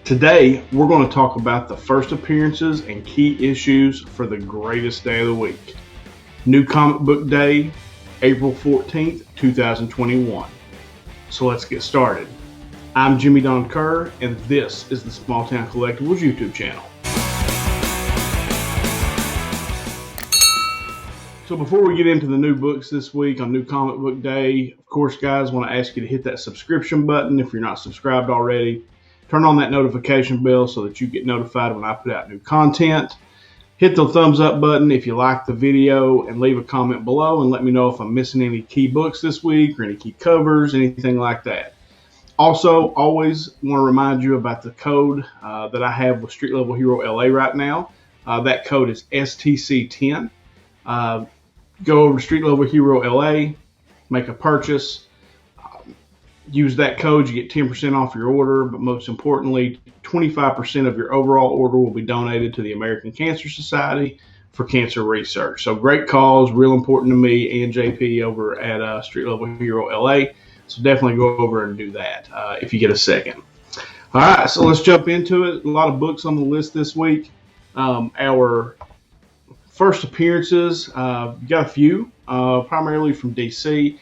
Today, we're going to talk about the first appearances and key issues for the greatest day of the week. New Comic Book Day, April 14th, 2021. So let's get started. I'm Jimmy Don Kerr, and this is the SmallTown Collectibles YouTube channel. So before we get into the new books this week on New Comic Book Day, of course, guys, I want to ask you to hit that subscription button if you're not subscribed already. Turn on that notification bell so that you get notified when I put out new content. Hit the thumbs up button if you like the video and leave a comment below and let me know if I'm missing any key books this week or any key covers, anything like that. Also, always want to remind you about the code that I have with Street Level Hero LA right now. That code is STC10. Go over to Street Level Hero LA, make a purchase. Use that code, you get 10% off your order, but most importantly, 25% of your overall order will be donated to the American Cancer Society for cancer research. So great cause, real important to me and JP over at Street Level Hero LA. So definitely go over and do that if you get a second. All right, so let's jump into it. A lot of books on the list this week. Our first appearances, got a few, primarily from DC.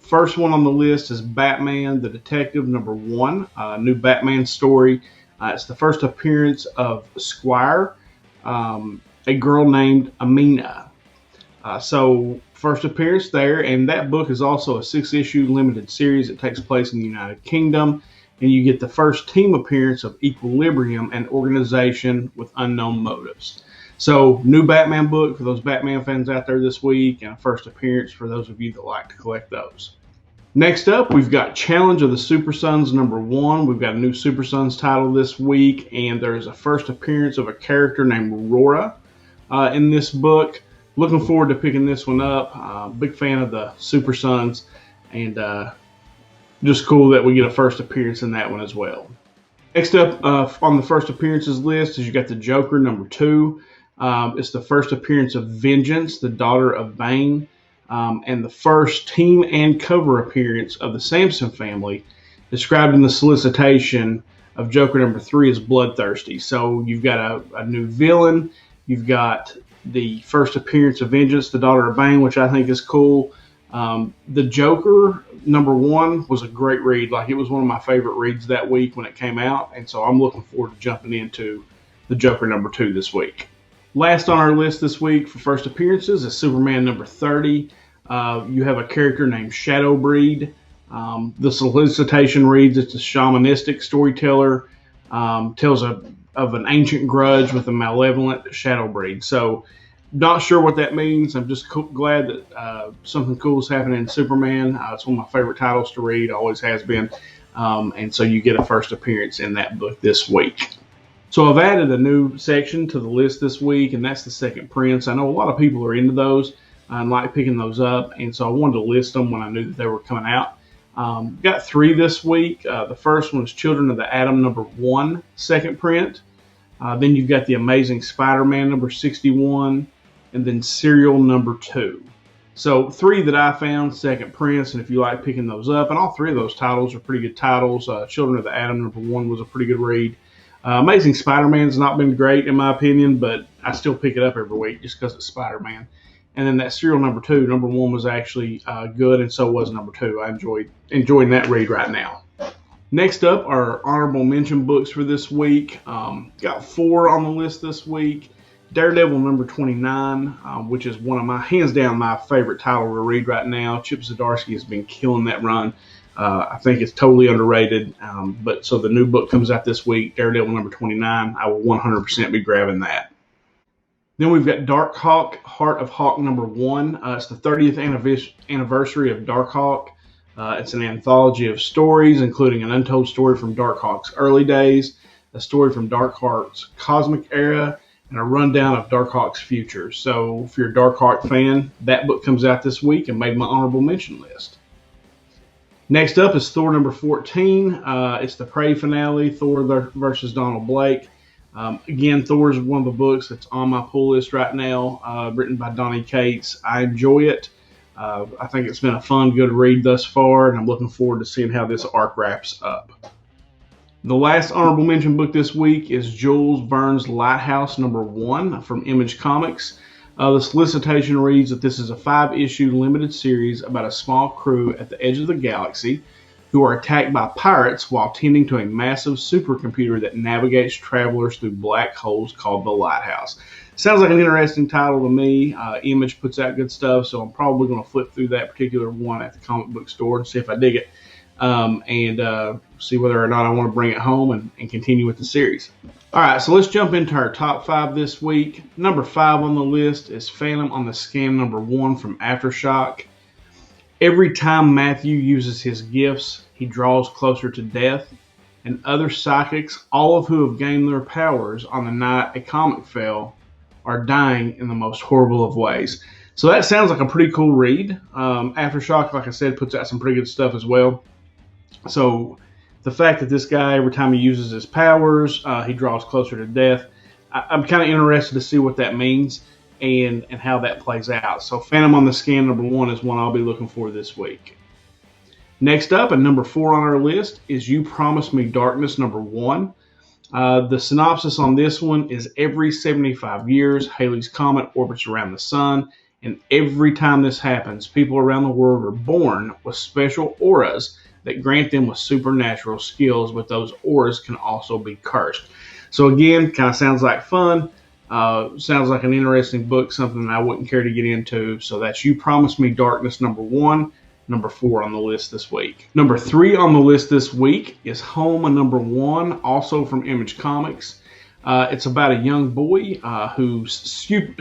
First one on the list is Batman the Detective #1, new Batman story. It's the first appearance of Squire, a girl named Amina. So first appearance there, and that book is also a 6-issue limited series that takes place in the United Kingdom, and you get the first team appearance of Equilibrium, an organization with unknown motives. So new Batman book for those Batman fans out there this week, and a first appearance for those of you that like to collect those. Next up, we've got Challenge of the Super Sons #1. We've got a new Super Sons title this week, and there's a first appearance of a character named Aurora in this book. Looking forward to picking this one up. Big fan of the Super Sons, and just cool that we get a first appearance in that one as well. Next up on the first appearances list is you got the Joker #2. It's the first appearance of Vengeance, the daughter of Bane, and the first team and cover appearance of the Samson family, described in the solicitation of Joker #3 as bloodthirsty. So you've got a new villain, you've got the first appearance of Vengeance, the daughter of Bane, which I think is cool. The Joker #1 was a great read. Like, it was one of my favorite reads that week when it came out, and so I'm looking forward to jumping into the Joker #2 this week. Last on our list this week for first appearances is Superman #30. You have a character named Shadowbreed. The solicitation reads it's a shamanistic storyteller, tells of an ancient grudge with a malevolent Shadowbreed. So not sure what that means. I'm just glad that something cool is happening in Superman. It's one of my favorite titles to read, always has been. And so you get a first appearance in that book this week. So I've added a new section to the list this week, and that's the second prints. I know a lot of people are into those and like picking those up, and so I wanted to list them when I knew that they were coming out. Got 3 this week. The first one is Children of the Atom #1, second print. Then you've got the Amazing Spider-Man #61, and then Serial #2. So 3 that I found, second prints, and if you like picking those up, and all 3 of those titles are pretty good titles. Children of the Atom #1 was a pretty good read. Amazing Spider-Man's not been great in my opinion, but I still pick it up every week just because it's Spider-Man. And then that Serial #2, #1 was actually good, and so was #2. I enjoying that read right now. Next up are honorable mention books for this week. Got 4 on the list this week. Daredevil #29, which is one of my, hands down, my favorite title to read right now. Chip Zdarsky has been killing that run. I think it's totally underrated. But so the new book comes out this week, Daredevil #29. I will 100% be grabbing that. Then we've got Darkhawk, Heart of Hawk #1. It's the 30th anniversary of Darkhawk. It's an anthology of stories, including an untold story from Darkhawk's early days, a story from Darkhawk's cosmic era, and a rundown of Darkhawk's future. So if you're a Darkhawk fan, that book comes out this week and made my honorable mention list. Next up is Thor #14. It's the Prey finale, Thor versus Donald Blake. Again, Thor is one of the books that's on my pull list right now, written by Donny Cates. I enjoy it. I think it's been a fun, good read thus far, and I'm looking forward to seeing how this arc wraps up. The last honorable mention book this week is Jules Verne's Lighthouse #1 from Image Comics. The solicitation reads that this is a 5-issue limited series about a small crew at the edge of the galaxy who are attacked by pirates while tending to a massive supercomputer that navigates travelers through black holes called the Lighthouse. Sounds like an interesting title to me. Image puts out good stuff, so I'm probably going to flip through that particular one at the comic book store and see if I dig it, and see whether or not I want to bring it home and continue with the series. All right, so let's jump into our top 5 this week. Number 5 on the list is Phantom on the Scan #1 from Aftershock. Every time Matthew uses his gifts, he draws closer to death, and other psychics, all of who have gained their powers on the night a comic fell, are dying in the most horrible of ways. So that sounds like a pretty cool read. Aftershock, like I said, puts out some pretty good stuff as well. So the fact that this guy, every time he uses his powers, he draws closer to death, I'm kind of interested to see what that means and how that plays out. So Phantom on the Scan #1 is one I'll be looking for this week. Next up, and number 4 on our list, is You Promised Me Darkness #1. The synopsis on this one is every 75 years, Halley's Comet orbits around the sun, and every time this happens, people around the world are born with special auras that grant them with supernatural skills, but those auras can also be cursed. So again, kind of sounds like fun. Sounds like an interesting book, something I wouldn't care to get into. So that's You Promised Me Darkness #1. Number 4 on the list this week. Number 3 on the list this week is Home #1, also from Image Comics. It's about a young boy whose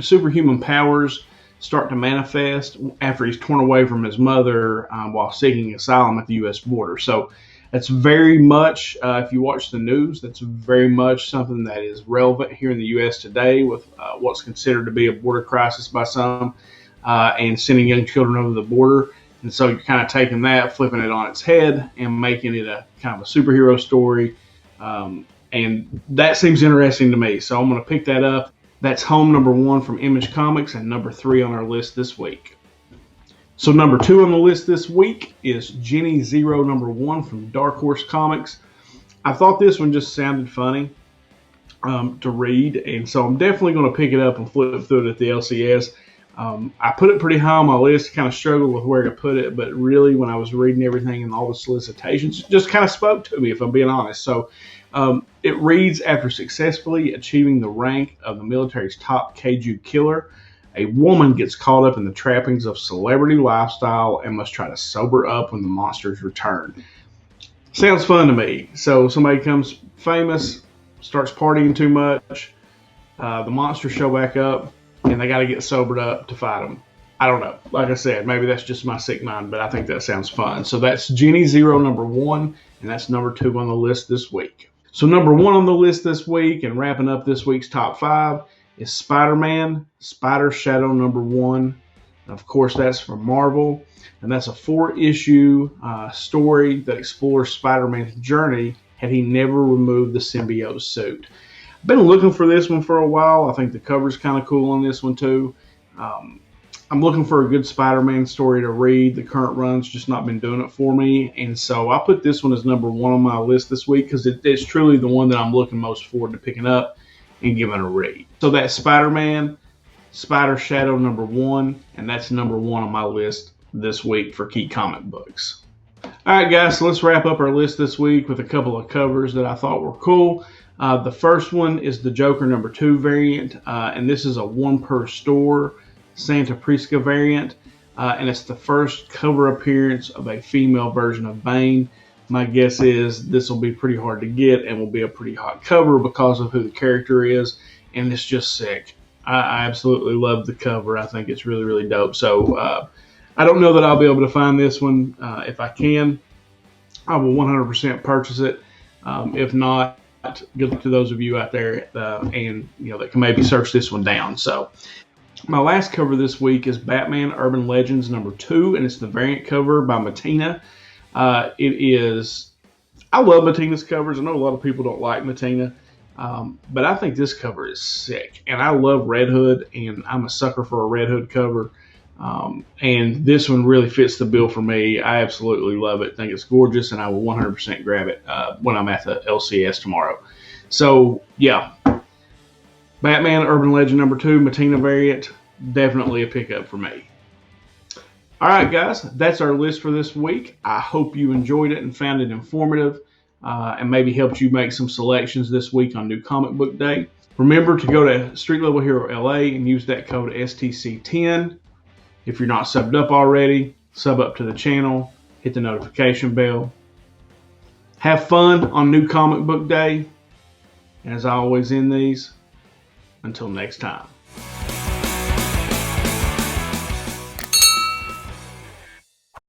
superhuman powers start to manifest after he's torn away from his mother while seeking asylum at the U.S. border. So that's very much, if you watch the news, that's very much something that is relevant here in the U.S. today with what's considered to be a border crisis by some and sending young children over the border. And so you're kind of taking that, flipping it on its head, and making it a kind of a superhero story. And that seems interesting to me. So I'm going to pick that up. That's Home #1 from Image Comics and number 3 on our list this week. So number 2 on the list this week is Jenny Zero #1 from Dark Horse Comics. I thought this one just sounded funny to read, and so I'm definitely going to pick it up and flip through it at the LCS. I put it pretty high on my list, kind of struggled with where to put it, but really when I was reading everything and all the solicitations, it just kind of spoke to me, if I'm being honest. So it reads, after successfully achieving the rank of the military's top Kaiju killer, a woman gets caught up in the trappings of celebrity lifestyle and must try to sober up when the monsters return. Sounds fun to me. So somebody becomes famous, starts partying too much, the monsters show back up, and they got to get sobered up to fight them. I don't know. Like I said, maybe that's just my sick mind, but I think that sounds fun. So that's Jenny Zero #1, and that's number 2 on the list this week. So number 1 on the list this week, and wrapping up this week's top 5, is Spider-Man, Spider Shadow #1. Of course, that's from Marvel, and that's a 4-issue story that explores Spider-Man's journey had he never removed the symbiote suit. Been looking for this one for a while. I think the cover's kind of cool on this one too. I'm looking for a good Spider-Man story to read. The current run's just not been doing it for me, and so I put this one as number 1 on my list this week because it's truly the one that I'm looking most forward to picking up and giving a read. So that's Spider-Man, Spider Shadow #1, and that's number 1 on my list this week for Key Comic Books. All right, guys, so let's wrap up our list this week with a couple of covers that I thought were cool. The first one is the Joker #2 variant, and this is a 1 per store Santa Prisca variant, and it's the first cover appearance of a female version of Bane. My guess is this will be pretty hard to get and will be a pretty hot cover because of who the character is, and it's just sick. I absolutely love the cover. I think it's really, really dope. So I don't know that I'll be able to find this one. If I can, I will 100% purchase it. If not, good luck to those of you out there and that can maybe search this one down. So my last cover this week is Batman Urban Legends #2, and it's the variant cover by Mattina. I love Mattina's covers. I know a lot of people don't like Mattina, but I think this cover is sick. And I love Red Hood, and I'm a sucker for a Red Hood cover. And this one really fits the bill for me. I absolutely love it. I think it's gorgeous, and I will 100% grab it when I'm at the LCS tomorrow. So, yeah. Batman Urban Legend number 2, Matina variant, definitely a pickup for me. All right, guys, that's our list for this week. I hope you enjoyed it and found it informative and maybe helped you make some selections this week on New Comic Book Day. Remember to go to Street Level Hero LA and use that code STC10. If you're not subbed up already, sub up to the channel, hit the notification bell. Have fun on New Comic Book Day. As I always end these, until next time.